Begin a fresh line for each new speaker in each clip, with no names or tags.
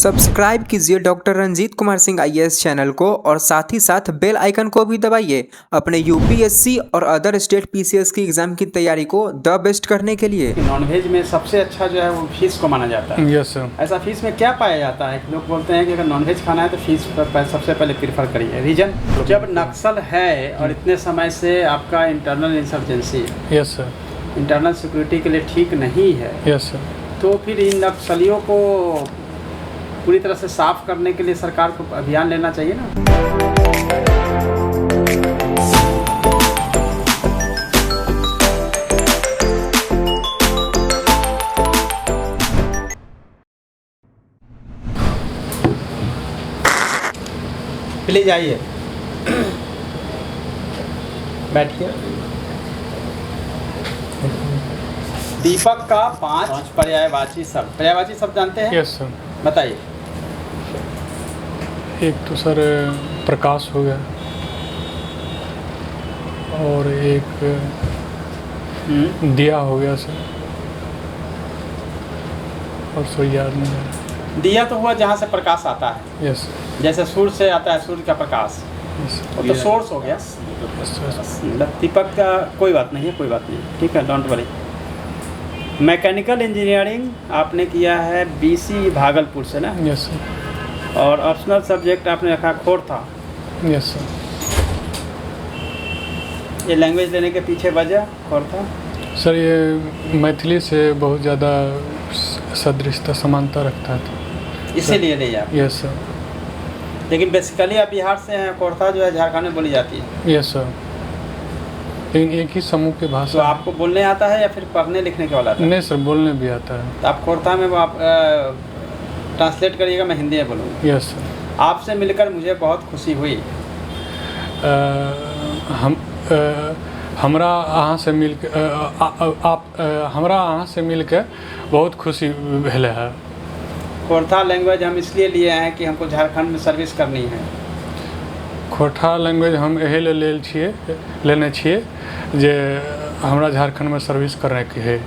Subscribe कीजिए doctor Ranjeet Kumar Singh IAS channel को और साथ ही साथ बेल आइकन को भी दबाइए अपने यूपीएससी और अदर स्टेट पीसीएस की एग्जाम की तैयारी को द बेस्ट करने के लिए।
नॉनवेज में सबसे अच्छा जो है वो फीस को माना जाता है।
Yes sir.
ऐसा फीस में क्या पाया जाता है? लोग बोलते हैं कि अगर नॉनवेज खाना है तो फीस सबसे पहले प्रीफर करिए। रीजन, जब नक्सल है और इतने समय से आपका इंटरनल इंसर्जेंसी है,
यस सर,
इंटरनल सिक्योरिटी के लिए ठीक नहीं है,
यस सर,
तो फिर इन नक्सलियों को पूरी तरह से साफ करने के लिए सरकार को अभियान लेना चाहिए ना। प्लीज आइए, बैठिए। दीपक का 5 पर्यायवाची शब्द। पर्यायवाची शब्द जानते हैं?
Yes sir.
बताइए।
एक तो सर प्रकाश हो गया और एक दिया हो गया सर, और सो याद नहीं है।
दिया तो हुआ जहाँ से प्रकाश आता है।
यस
जैसे सूर्य से आता है सूर्य का प्रकाश,
यस
वो तो सोर्स हो गया। दीपक का कोई बात नहीं है, कोई बात नहीं, ठीक है, डोंट वरी। मैकेनिकल इंजीनियरिंग आपने किया है बीसी भागलपुर से ना?
Yes sir.
और ऑप्शनल सब्जेक्ट आपने रखा खोरथा।
Yes sir.
ये लैंग्वेज लेने के पीछे वजह खोरथा?
सर ये मैथिली से बहुत ज़्यादा सदृशता समानता रखता था,
इसीलिए ले आप।
Yes sir.
लेकिन बेसिकली आप बिहार से हैं। खोरथा जो है झारखंड में बोली जाती है।
यस सर, लेकिन एक ही समूह की
तो
भाषा।
आपको बोलने आता है या फिर पढ़ने लिखने के वाला आता है?
नहीं सर, बोलने भी आता है।
तो आप खोरथा में वो आप ट्रांसलेट करिएगा, मैं हिंदी में बोलूँगा।
Yes sir.
आपसे मिलकर मुझे बहुत खुशी हुई।
हमरा अहाँ से मिल के हमरा अहाँ से मिल के बहुत खुशी भेल है।
खोरथा लैंग्वेज हम इसलिए लिए हैं कि हमको झारखंड में सर्विस करनी है।
खोरठा लैंग्वेज हम एहि लेने छिए जे हमरा झारखंड में सर्विस करने की है।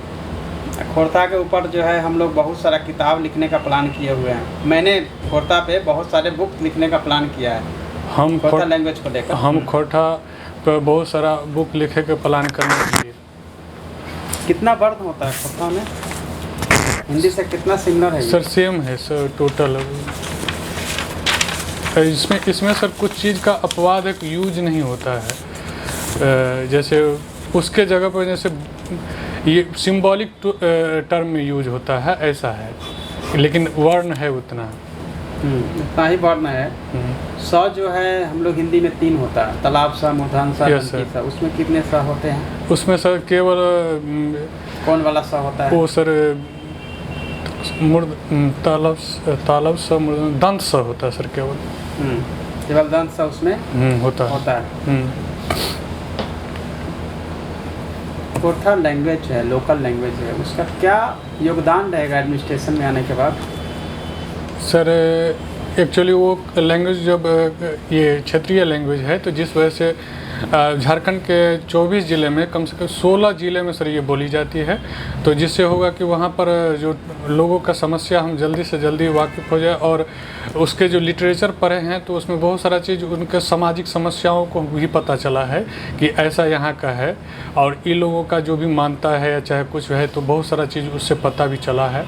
खोरथा के ऊपर जो है हम लोग बहुत सारा किताब लिखने का प्लान किए हुए हैं। मैंने खोरथा पे बहुत सारे बुक लिखने का प्लान किया है
हम
खोरथा लैंग्वेज को लेकर।
हम खोरठा पे बहुत सारा बुक लिखे के प्लान करने के लिए।
कितना वर्ड होता है खोरथा में? हिंदी से कितना सिमिलर है?
सर सेम है सर, टोटल। इसमें सर कुछ चीज़ का अपवाद एक यूज नहीं होता है, जैसे उसके जगह पर जैसे ये सिंबॉलिक टर्म में यूज होता है, ऐसा है, लेकिन वर्ण है उतना
ही वर्ण है। स जो है हम लोग हिंदी में 3 होता है, तालाब सा, मूर्धन सा, सा। उसमें कितने स होते हैं?
उसमें सर केवल
कौन वाला स होता है?
वो सर तालब सा दंत सा होता है सर, केवल
दंत सा उसमें होता है। खोरथा लैंग्वेज है, लोकल लैंग्वेज है, उसका क्या योगदान रहेगा एडमिनिस्ट्रेशन में आने के बाद?
सर एक्चुअली वो लैंग्वेज जब ये क्षेत्रीय लैंग्वेज है, तो जिस वजह से झारखंड के 24 ज़िले में कम से कम 16 ज़िले में सर ये बोली जाती है, तो जिससे होगा कि वहाँ पर जो लोगों का समस्या हम जल्दी से जल्दी वाकिफ़ हो जाए। और उसके जो लिटरेचर पढ़े हैं तो उसमें बहुत सारा चीज़ उनके सामाजिक समस्याओं को भी पता चला है कि ऐसा यहाँ का है, और इन लोगों का जो भी मानता है या चाहे कुछ है, तो बहुत सारा चीज़ उससे पता भी चला है,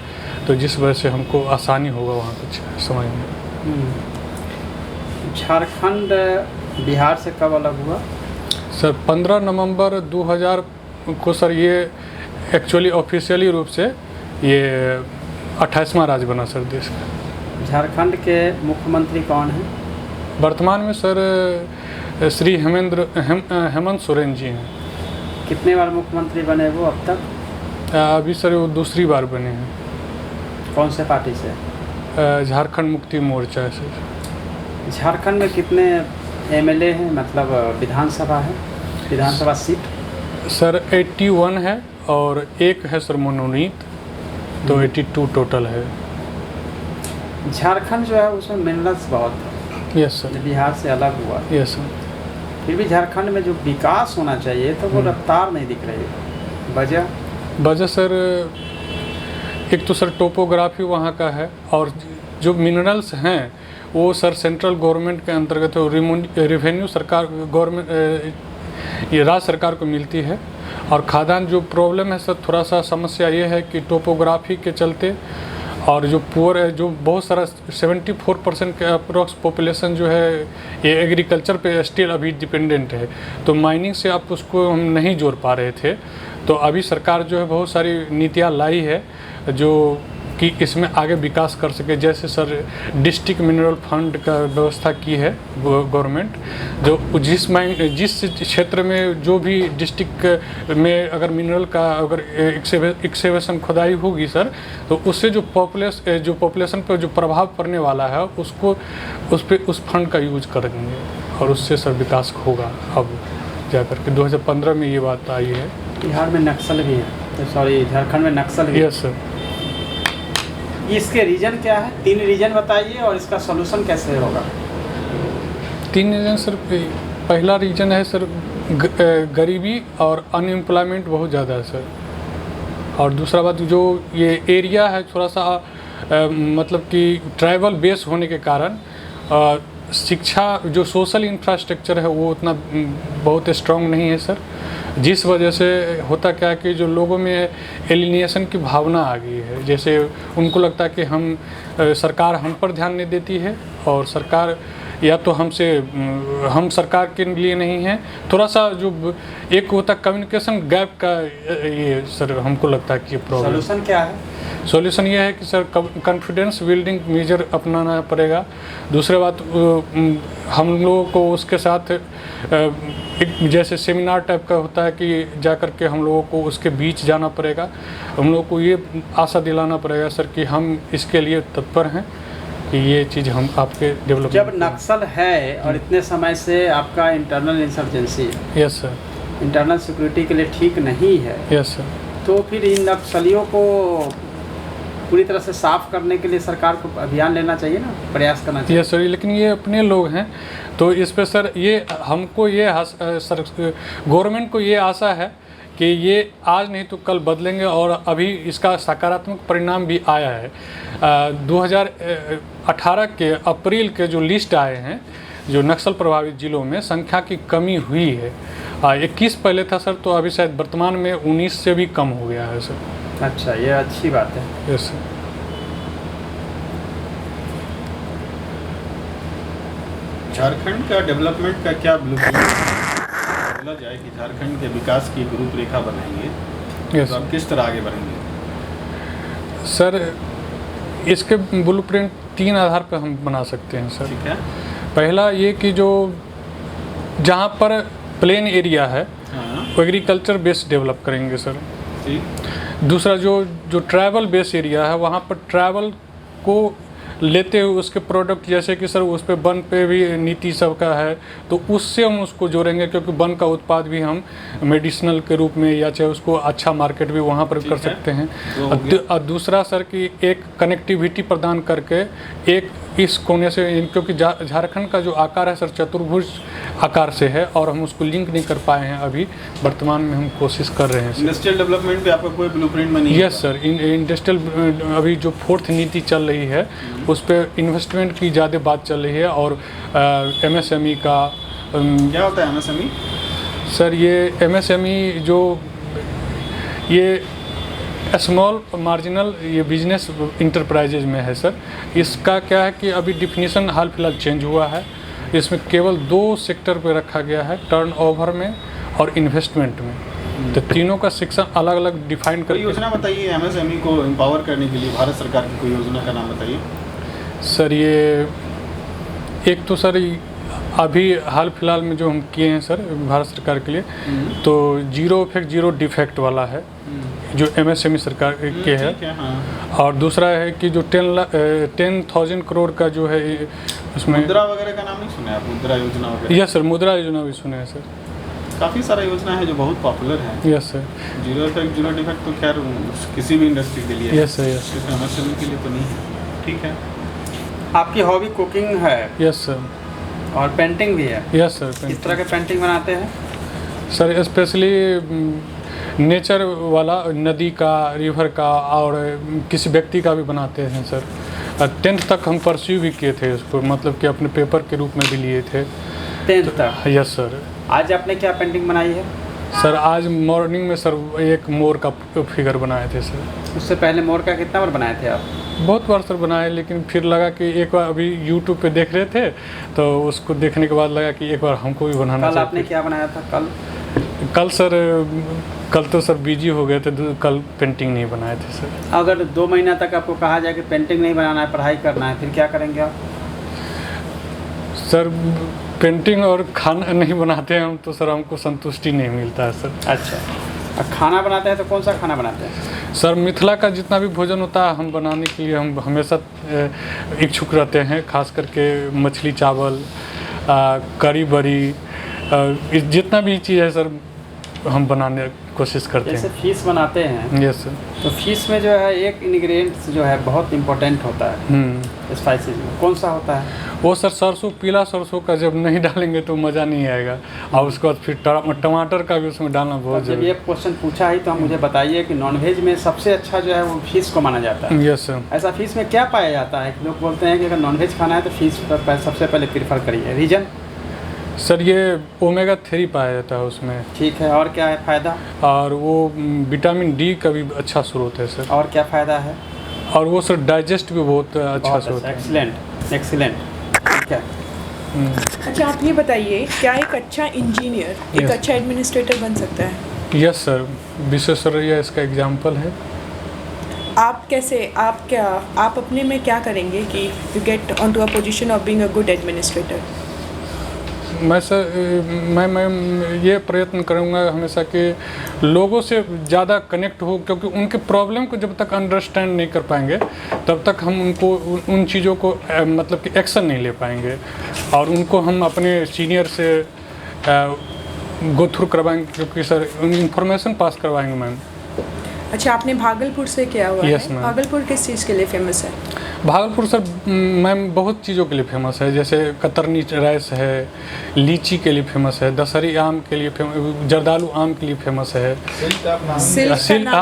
तो जिस वजह से हमको आसानी होगा वहाँ कुछ समझ में।
झारखंड बिहार से कब अलग हुआ?
सर 15 नवंबर 2000 को सर ये एक्चुअली ऑफिशियली रूप से ये 28वां राज्य बना सर देश का।
झारखंड के मुख्यमंत्री कौन हैं?
वर्तमान में सर श्री हेमंत सोरेन जी हैं।
कितने बार मुख्यमंत्री बने वो अब तक?
अभी सर वो दूसरी बार बने हैं।
कौन से पार्टी से?
झारखंड मुक्ति मोर्चा से।
झारखंड में कितने एमएलए हैं, मतलब विधानसभा है, विधानसभा सीट? सर
81 है और एक है सर मनोनीत, तो 82 टोटल है।
झारखंड जो है उसमें मिनरल्स बहुत है।
Yes sir.
बिहार से अलग हुआ।
Yes sir.
फिर भी झारखंड में जो विकास होना चाहिए तो वो रफ्तार नहीं दिख रही है।
वजह सर एक तो सर टोपोग्राफी वहाँ का है, और जो मिनरल्स हैं वो सर सेंट्रल गवर्नमेंट के अंतर्गत रेवेन्यू सरकार गवर्नमेंट ये राज्य सरकार को मिलती है। और खाद्यान्न जो प्रॉब्लम है सर, थोड़ा सा समस्या ये है कि टोपोग्राफी के चलते और जो पुअर है, जो बहुत सारा 74% के अप्रोक्स पॉपुलेशन जो है ये एग्रीकल्चर पे स्टिल अभी डिपेंडेंट है। तो माइनिंग से आप उसको हम नहीं जोड़ पा रहे थे। तो अभी सरकार जो है बहुत सारी नीतियाँ लाई है जो कि इसमें आगे विकास कर सके। जैसे सर डिस्ट्रिक्ट मिनरल फंड का व्यवस्था की है गवर्नमेंट, जो जिस क्षेत्र में जो भी डिस्ट्रिक्ट में अगर मिनरल का अगर एक्सकेवेशन खुदाई होगी सर, तो उससे जो पॉपुलेशन पर जो प्रभाव पड़ने वाला है उसको उस फंड का यूज करेंगे और उससे सर विकास होगा। अब जाकर के 2015 में ये बात आई है।
बिहार में नक्सल भी है, सॉरी झारखंड में नक्सल भी है।
Yes sir.
इसके रीजन क्या है? 3 रीजन बताइए और इसका सॉल्यूशन कैसे होगा?
3 रीजन सर। पहला रीजन है सर गरीबी और अनएम्प्लॉयमेंट बहुत ज़्यादा है सर। और दूसरा बात जो ये एरिया है थोड़ा सा मतलब कि ट्राइबल बेस होने के कारण शिक्षा जो सोशल इंफ्रास्ट्रक्चर है वो उतना बहुत स्ट्रॉन्ग नहीं है सर। जिस वजह से होता क्या है कि जो लोगों में एलिनेशन की भावना आ गई है। जैसे उनको लगता है कि सरकार हम पर ध्यान नहीं देती है और सरकार या तो हम सरकार के लिए नहीं है। थोड़ा सा जो एक होता कम्युनिकेशन गैप का ये सर हमको लगता है कि ये प्रॉब्लम।
सॉल्यूशन क्या है?
सॉल्यूशन ये है कि सर कॉन्फिडेंस बिल्डिंग मेजर अपनाना पड़ेगा। दूसरी बात हम लोगों को उसके साथ एक जैसे सेमिनार टाइप का होता है कि जा कर के हम लोगों को उसके बीच जाना पड़ेगा। हम लोगों को ये आशा दिलाना पड़ेगा सर कि हम इसके लिए तत्पर हैं कि ये चीज़ हम आपके डेवलप।
जब नक्सल है और इतने समय से आपका internal insurgency,
yes sir,
internal security के लिए ठीक नहीं है,
यस सर,
तो फिर इन नक्सलियों को पूरी तरह से साफ करने के लिए सरकार को अभियान लेना चाहिए ना, प्रयास करना चाहिए।
यस सर, लेकिन ये अपने लोग हैं तो इस पे सर ये हमको ये सर गवर्नमेंट को ये आशा है कि ये आज नहीं तो कल बदलेंगे और अभी इसका सकारात्मक परिणाम भी आया है। 2018 के अप्रैल के जो लिस्ट आए हैं जो नक्सल प्रभावित जिलों में संख्या की कमी हुई है। 21 पहले था सर, तो अभी शायद वर्तमान में 19 से भी कम हो गया है सर।
अच्छा, ये अच्छी बात है।
Yes sir.
झारखंड का डेवलपमेंट का क्या ब्लूप्रिंट बोला जाए कि झारखंड के विकास की एक रूपरेखा बनाएंगे,
यस
तो आप किस तरह आगे बढ़ेंगे?
सर, इसके ब्लूप्रिंट 3 आधार पर हम बना सकते हैं सर।
ठीक है।
पहला ये कि जो जहाँ पर प्लेन एरिया है
हाँ,
वो एग्रीकल्चर बेस्ड डेवलप करेंगे सर।
ठीक।
दूसरा जो ट्रैवल बेस एरिया है वहाँ पर ट्रैवल को लेते हुए उसके प्रोडक्ट जैसे कि सर उस पर वन पे भी नीति सबका है, तो उससे हम उसको जोड़ेंगे क्योंकि वन का उत्पाद भी हम मेडिसिनल के रूप में या चाहे उसको अच्छा मार्केट भी वहाँ पर कर सकते हैं। और दूसरा सर कि एक कनेक्टिविटी प्रदान करके एक इस कोने से, क्योंकि झारखंड का जो आकार है सर चतुर्भुज आकार से है और हम उसको लिंक नहीं कर पाए हैं अभी, वर्तमान में हम कोशिश कर रहे हैं।
इंडस्ट्रियल डेवलपमेंट पे आपका कोई ब्लूप्रिंट में नहीं?
यस सर, इंडस्ट्रियल अभी जो 4th नीति चल रही है उस पर इन्वेस्टमेंट की ज़्यादा बात चल रही है और MSME का
क्या होता है MSME?
सर ये MSME जो ये स्मॉल मार्जिनल ये बिजनेस इंटरप्राइजेज में है सर। इसका क्या है कि अभी डिफिनीशन हाल फिलहाल चेंज हुआ है। इसमें केवल 2 सेक्टर पे रखा गया है, टर्नओवर में और इन्वेस्टमेंट में। तो तीनों का सेक्शन अलग अलग डिफाइन
कोई
कर।
योजना बताइए MSME को एम्पावर करने के लिए, भारत सरकार की कोई योजना का नाम बताइए।
सर ये एक तो सर अभी हाल फिलहाल में जो हम किए हैं सर भारत सरकार के लिए, तो 0 इफेक्ट 0 डिफेक्ट वाला है जो MSME सरकार के है।
हाँ।
और दूसरा है कि जो 10,000 करोड़ का जो है उसमें
मुद्रा वगैरह का नाम नहीं सुना है आप? मुद्रा योजना वगैरह?
यस सर, मुद्रा योजना भी सुने हैं सर।
काफ़ी सारा योजना है जो बहुत पॉपुलर है।
Yes sir.
0 इफेक्ट 0 डिफेक्ट तो खैर किसी भी इंडस्ट्री के लिए है।
यस सर, यस
सिर्फ MSME के लिए तो नहीं है। ठीक है।
आपकी हॉबी कुकिंग है
यस सर,
और पेंटिंग भी है।
Yes sir.
किस तरह के पेंटिंग बनाते हैं?
सर स्पेशली नेचर वाला, नदी का, रिवर का और किसी व्यक्ति का भी बनाते हैं सर। 10th तक हम परस्यू भी किए थे इसको, मतलब कि अपने पेपर के रूप में भी लिए थे।
10th तक।
Yes sir.
आज आपने क्या पेंटिंग बनाई है?
सर आज मॉर्निंग में सर एक मोर का फिगर बनाए थे सर।
उससे पहले मोर का कितना बार बनाए थे आप?
बहुत बार सर बनाए, लेकिन फिर लगा कि एक बार अभी यूट्यूब पे देख रहे थे तो उसको देखने के बाद लगा कि एक बार हमको भी बनाना
कल
चाहिए।
आपने क्या बनाया था कल?
कल सर, कल तो सर बिजी हो गए थे, तो कल पेंटिंग नहीं बनाए थे सर।
अगर 2 महीना तक आपको कहा जाए कि पेंटिंग नहीं बनाना है, पढ़ाई करना है, फिर क्या करेंगे आप?
सर पेंटिंग और खाना नहीं बनाते हैं हम तो सर हमको संतुष्टि नहीं मिलता है सर।
अच्छा, अब खाना बनाते हैं तो कौन सा खाना बनाते हैं?
सर मिथिला का जितना भी भोजन होता है हम बनाने के लिए हम हमेशा इच्छुक रहते हैं, खास करके मछली चावल, करी बड़ी, जितना भी चीज़ है सर हम बनाने की कोशिश करते
जैसे
हैं।
फीस बनाते हैं
यस सर।
तो फीस में जो है एक इंग्रेडिएंट्स जो है बहुत इम्पोर्टेंट होता है स्पाइसेस में, कौन सा होता है?
वो सर सरसों, पीला सरसों का जब नहीं डालेंगे तो मज़ा नहीं आएगा, और उसके बाद फिर टमाटर का भी उसमें डालना बहुत
जब
जरूरी
ये क्वेश्चन पूछा ही तो हम मुझे बताइए कि नॉनवेज में सबसे अच्छा जो है वो फिश को माना जाता है।
है। Yes sir.
ऐसा फिश में क्या पाया जाता है कि लोग बोलते हैं कि अगर नॉनवेज खाना है तो फिश पर सबसे पहले प्रीफर करिए, रीजन?
सर ये ओमेगा 3 पाया जाता है उसमें,
ठीक है, और क्या है फ़ायदा?
और वो विटामिन डी का भी अच्छा स्रोत है सर,
और क्या फ़ायदा है?
और वो सर डाइजेस्ट भी बहुत अच्छा स्रोत है।
एक्सीलेंट एक्सीलेंट, ठीक है।
अच्छा, आप ये बताइए, क्या एक अच्छा इंजीनियर एक
Yes.
अच्छा एडमिनिस्ट्रेटर बन सकता है?
यस सर, विश्वेश्वरैया इसका एग्जाम्पल है।
आप कैसे, आप अपने में क्या करेंगे कि you get on to a position of being a good administrator?
मैं सर मैं ये प्रयत्न करूँगा हमेशा कि लोगों से ज़्यादा कनेक्ट हो, क्योंकि उनके प्रॉब्लम को जब तक अंडरस्टैंड नहीं कर पाएंगे तब तक हम उनको उन चीज़ों को मतलब कि एक्शन नहीं ले पाएंगे, और उनको हम अपने सीनियर से गो थ्रू करवाएंगे, क्योंकि सर इंफॉर्मेशन पास करवाएंगे मैम।
अच्छा, आपने भागलपुर से किया हुआ
Yes,
है।
ma'am.
भागलपुर किस चीज़ के लिए फेमस है?
भागलपुर सर मैम बहुत चीज़ों के लिए फेमस है, जैसे कतरनी राइस है, लीची के लिए फेमस है, दशहरी आम के लिए फेमस, जर्दालू आम के लिए फेमस है,
सिल्क का नाम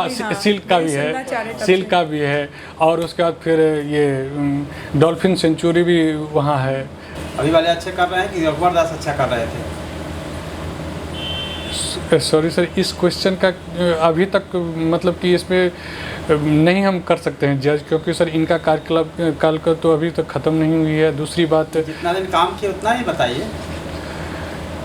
भी, हाँ,
सिल्क का भी
मैंने सुनना चाह रहे
है,
तब
सिल्क
से।
का भी है, और उसके बाद फिर ये डॉल्फिन सेंचुरी भी वहाँ है।
अभी वाले अच्छे कर रहे हैं कि रघुवर दास अच्छा कर रहे थे?
सॉरी सर, इस क्वेश्चन का अभी तक मतलब कि इसमें नहीं हम कर सकते हैं जज, क्योंकि सर इनका काल का तो अभी तक ख़त्म नहीं हुई है। दूसरी बात,
जितना दिन काम किए उतना ही बताइए।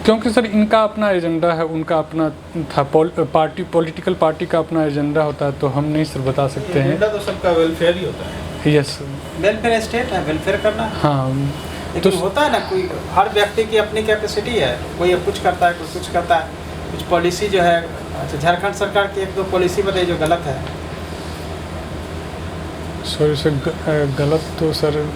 क्योंकि सर इनका अपना एजेंडा है, उनका अपना था, पॉलिटिकल पार्टी का अपना एजेंडा होता है, तो हम नहीं सर बता सकते हैं।
एजेंडा तो सबका वेलफेयर ही होता है।
यस
वेलफेयर स्टेट है, वेलफेयर करना।
हाँ,
लेकिन
तो
होता है ना, कोई हर व्यक्ति की अपनी कैपेसिटी है, कोई अब कुछ करता है, कोई कुछ करता है, कुछ पॉलिसी जो है। अच्छा, झारखंड सरकार की 1-2 पॉलिसी बताइए जो गलत है।
सॉरी सर, गलत तो सर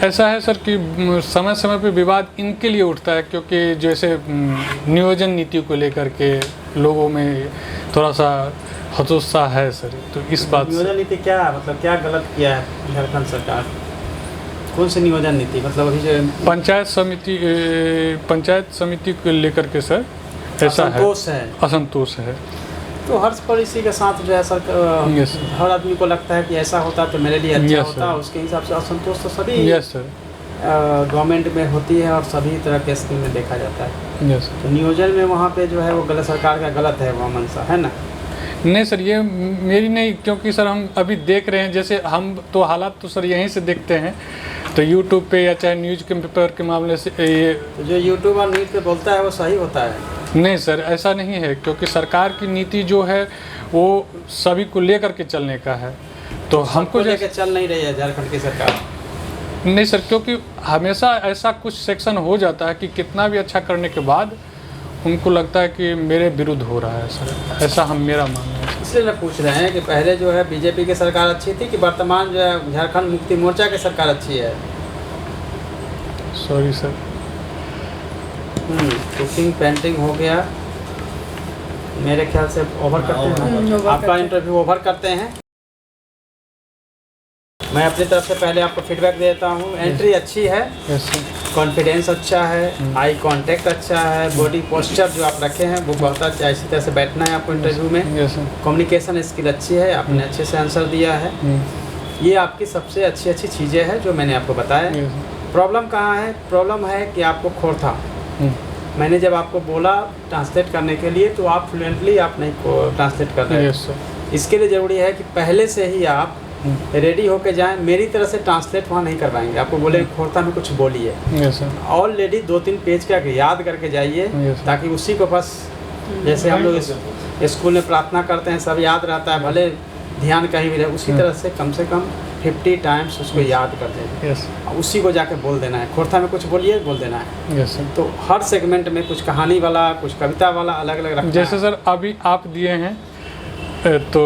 ऐसा है सर कि समय समय पे विवाद इनके लिए उठता है, क्योंकि जैसे नियोजन नीति को लेकर के लोगों में थोड़ा सा हतोत्साह है सर, तो इस बात से।
नियोजन नीति क्या है, मतलब क्या गलत किया है झारखंड सरकार? कौन सी नियोजन नीति? मतलब अभी जो
पंचायत समिति को लेकर के सर ऐसा है, असंतोष है।
तो हर पॉलिसी के साथ जो है सरकार,
Yes.
हर आदमी को लगता है कि ऐसा होता तो मेरे लिए अच्छा
Yes,
होता,
sir.
उसके हिसाब से असंतोष तो सभी
यस सर,
गवर्नमेंट में होती है और सभी तरह के स्कीम में देखा जाता है।
यस।
तो नियोजन में वहाँ पे जो है वो गलत, सरकार का गलत है वहाँ मंशा, है ना?
नहीं सर, ये मेरी नहीं, क्योंकि सर हम अभी देख रहे हैं, जैसे हम तो हालात तो सर यहीं से देखते हैं, तो यूट्यूब पे या चाहे न्यूज़ के पेपर के मामले से ये।
तो जो यूट्यूब और न्यूज़ पे बोलता है वो सही होता है?
नहीं सर, ऐसा नहीं है, क्योंकि सरकार की नीति जो है वो सभी को लेकर के चलने का है, तो हमको
लेकर चल नहीं रही है झारखंड की सरकार।
नहीं सर, क्योंकि हमेशा ऐसा कुछ सेक्शन हो जाता है कि कितना भी अच्छा करने के बाद उनको लगता है कि मेरे विरुद्ध हो रहा है सर, ऐसा मेरा मानना है।
इसलिए मैं पूछ रहे हैं कि पहले जो है बीजेपी की सरकार अच्छी थी कि वर्तमान जो है झारखंड मुक्ति मोर्चा की सरकार अच्छी है?
Sorry sir.
कुकिंग पेंटिंग हो गया, मेरे ख्याल से ओवर करते हैं।
ओवर
आपका
करते हैं।
इंटरव्यू ओवर करते हैं। मैं अपनी तरफ से पहले आपको फीडबैक देता हूँ। एंट्री अच्छी है,
यस सर।
कॉन्फिडेंस अच्छा है, आई कांटेक्ट अच्छा है, बॉडी पोस्चर जो आप रखे हैं वो बहुत अच्छा, इसी तरह से बैठना है आपको इंटरव्यू में।
Yes sir.
कम्युनिकेशन स्किल अच्छी है, आपने अच्छे से आंसर दिया है। ये आपकी सबसे अच्छी अच्छी चीज़ें हैं जो मैंने आपको बताया।
Yes.
प्रॉब्लम कहाँ है? प्रॉब्लम है कि आपको खोर था। मैंने जब आपको बोला ट्रांसलेट करने के लिए तो आप फ्लुएंटली आप नहीं ट्रांसलेट कर रहे।
Yes sir.
इसके लिए ज़रूरी है कि पहले से ही आप रेडी होके जाएं। मेरी तरह से ट्रांसलेट वहाँ नहीं करवाएंगे, आपको बोले खोरता में कुछ बोलिए।
Yes sir.
ऑलरेडी 2-3 पेज का याद करके जाइए,
Yes.
ताकि उसी को बस जैसे हम लोग स्कूल में प्रार्थना करते हैं सब याद रहता है, भले ध्यान कहीं भी रहे, उसी तरह से कम 50 टाइम्स उसको याद कर देंगे।
यस
उसी को जाके बोल देना है। खोरता में कुछ बोलिए, बोल देना है।
Yes sir.
तो हर सेगमेंट में कुछ कहानी वाला, कुछ कविता वाला अलग अलग रखना
जैसे
है।
सर अभी आप दिए हैं तो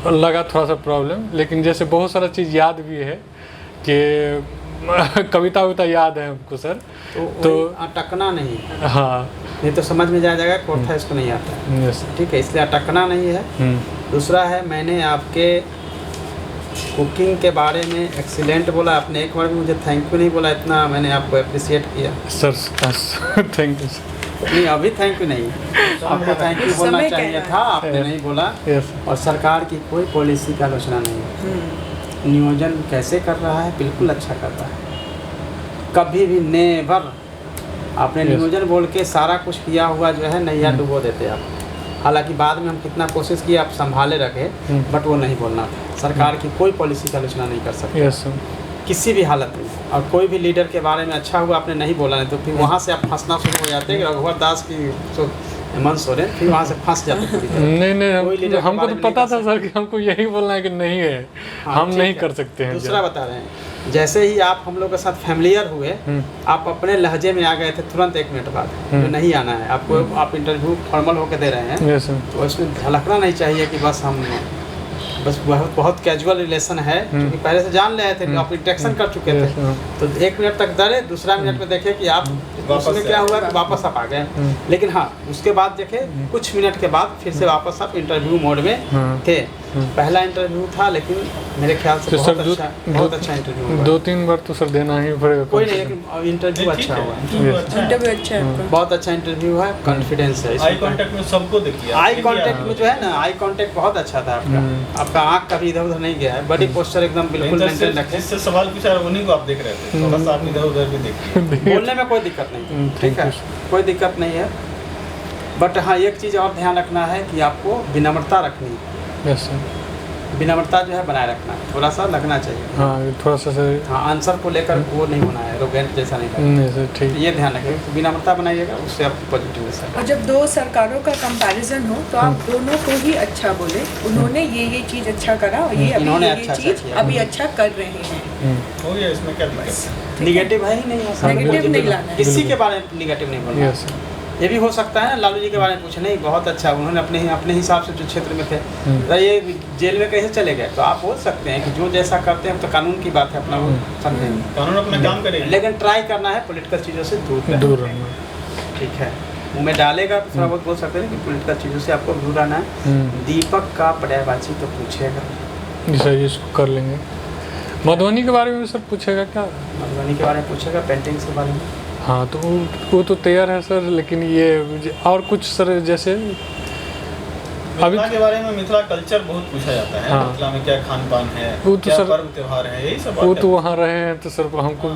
लगा थोड़ा सा प्रॉब्लम, लेकिन जैसे बहुत सारा चीज़ याद भी है कि कविता वविता याद है हमको सर।
तो अटकना नहीं,
हाँ।
नहीं तो समझ में जाएगा खोरता इसको नहीं आता है।
यस।
ठीक है, इसलिए अटकना नहीं है। दूसरा है, मैंने आपके कुकिंग के बारे में एक्सीलेंट बोला, आपने एक बार भी मुझे थैंक यू नहीं बोला, इतना मैंने आपको अप्रिशिएट किया।
Sir thank you sir.
नहीं, अभी थैंक यू नहीं, आपको थैंक यू बोलना
समय
चाहिए
कह
था, आपने नहीं बोला।
यस।
और सरकार की कोई पॉलिसी का आलोचना नहीं है। नियोजन कैसे कर रहा है? बिल्कुल अच्छा कर रहा है। कभी भी नेवर आपने
Yes.
नियोजन बोल के सारा कुछ किया हुआ जो है नैया डुबो देते आप। हालांकि बाद में हम कितना कोशिश किए आप संभाले रखे, बट वो नहीं बोलना था। सरकार की कोई पॉलिसी का आलोचना नहीं कर सकते
यस सर।
किसी भी हालत में। और कोई भी लीडर के बारे में अच्छा हुआ आपने नहीं बोला, नहीं तो फिर वहाँ से आप फंसना शुरू हो जाते हैं कि रघुवर दास की हेमंत सोरेन, फिर वहाँ से फंस जाते पूरी तरह।
नहीं
कोई लीडर के
हमको
बारे
तो
में नहीं
पता
कर
था सर कि हमको यही बोलना है कि नहीं है,
हाँ,
हम
ठीक
नहीं
है।
कर सकते हैं।
दूसरा बता रहे हैं, जैसे ही आप हम लोग के साथ फैमिलियर हुए, आप अपने लहजे में आ गए थे तुरंत 1 मिनट बाद, जो नहीं आना है आपको। आप इंटरव्यू फॉर्मल होकर दे रहे हैं,
यस सर।
तो इसमें झलकना नहीं चाहिए कि बस हम बहुत कैजुअल रिलेशन है, क्योंकि पहले से जान रहे थे, आप इंटरेक्शन कर चुके थे। तो 1 मिनट तक डरे, दूसरा मिनट में देखे कि आप उसमें क्या हुआ कि वापस आप आ गए। लेकिन हाँ, उसके बाद देखे कुछ मिनट के बाद फिर से वापस आप इंटरव्यू मोड में थे। पहला इंटरव्यू था, लेकिन मेरे ख्याल से बहुत अच्छा इंटरव्यू हुआ।
2-3 बार तो सर देना ही पड़ेगा।
कोई नहीं, लेकिन इंटरव्यू अच्छा हुआ।
इंटरव्यू अच्छा है आपका।
बहुत अच्छा इंटरव्यू है, कॉन्फिडेंस है।
आई कांटेक्ट में सबको देखिए,
आई कांटेक्ट में जो है ना, आई कांटेक्ट बहुत अच्छा था आपका। आपका आँख कभी इधर उधर नहीं गया है, बॉडी पोस्चर एकदम बिल्कुल मेंटेन रखे।
जिससे सवाल पूछा उन्हीं को आप देख रहे थे, थोड़ा सा आप इधर उधर भी देखिए।
बोलने में कोई दिक्कत नहीं, ठीक है, कोई दिक्कत नहीं है। बट हाँ, एक चीज़ और ध्यान रखना है कि आपको विनम्रता रखनी है।
Yes sir.
विनम्रता जो है बनाए रखना है, थोड़ा सा लगना चाहिए।
हाँ थोड़ा सा सर।
हाँ, आंसर को लेकर वो नहीं होना है, एरोगेंट जैसा नहीं करना।
नहीं सर ठीक।
ये ध्यान रखिए, विनम्रता बनाइएगा, उससे आप पॉजिटिव है।
और जब 2 सरकारों का कंपैरिजन हो तो आप दोनों को ही अच्छा बोले, उन्होंने ये चीज़ अच्छा करा और ये अभी
इन्होंने
ये
अच्छा
चीज़
किया।
अभी अच्छा कर रहे हैं।
हो गया, इसमें क्या दिक्कत है?
निगेटिव है ही नहीं है,
नेगेटिव नहीं लाना है।
किसी के बारे में निगेटिव नहीं बोलना।
यस।
ये भी हो सकता है ना, लालू जी के बारे में पूछे, नहीं बहुत अच्छा, उन्होंने अपने हिसाब से जो क्षेत्र में थे, तो ये जेल में कैसे चले गए, तो आप बोल सकते हैं कि जो जैसा करते हैं तो कानून की बात है, अपना वो समझेंगे।
कानून अपना काम करेगा,
लेकिन ट्राई करना है पॉलिटिकल चीज़ों से दूर
रहना।
ठीक है, मुँह में डालेगा तो थोड़ा बहुत बोल सकते हैं कि पॉलिटिकल चीज़ों से आपको दूर रहना है। दीपक का पर्यायवाची तो पूछेगा
जी सर, इसको कर लेंगे। मधुबनी के बारे में सर पूछेगा क्या?
मधुबनी के बारे में पूछेगा, पेंटिंग्स के बारे में।
हाँ तो वो तो तैयार है सर, लेकिन ये और कुछ सर जैसे
मिथिला के बारे में, मिथिला कल्चर बहुत पूछा जाता है।
हाँ।
मिथिला में क्या खान पान है,
वो तो
क्या
सर-
पर्व त्योहार है, यही सब
वो
बातें।
तो वहाँ रहे हैं तो सर हमको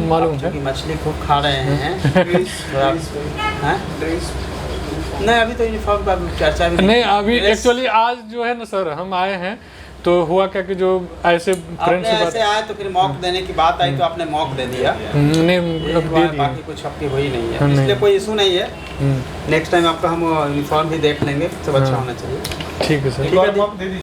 मालूम है।
कि मछली खूब खा रहे हैं तो आप- हैं? नहीं, अभी तो यूनिफॉर्म का चर्चा भी
नहीं अभी
ड्रेस-
एक्चुअली आज जो है ना सर, हम आए हैं तो हुआ क्या कि जो ऐसे फ्रेंड
आपने
से
ऐसे आए तो फिर मौक देने की बात आई तो आपने मौक दे दिया।
नहीं
एक
अब दे
बार
दिए।
बाकी कुछ आपकी हुई नहीं है,
नहीं।
इसलिए कोई इशू नहीं है।
हम्म,
नेक्स्ट टाइम आपका हम यूनिफॉर्म भी देख लेंगे, सब अच्छा
हाँ।
होना चाहिए।
ठीक है सर।
एक बार मौका दे दीजिए।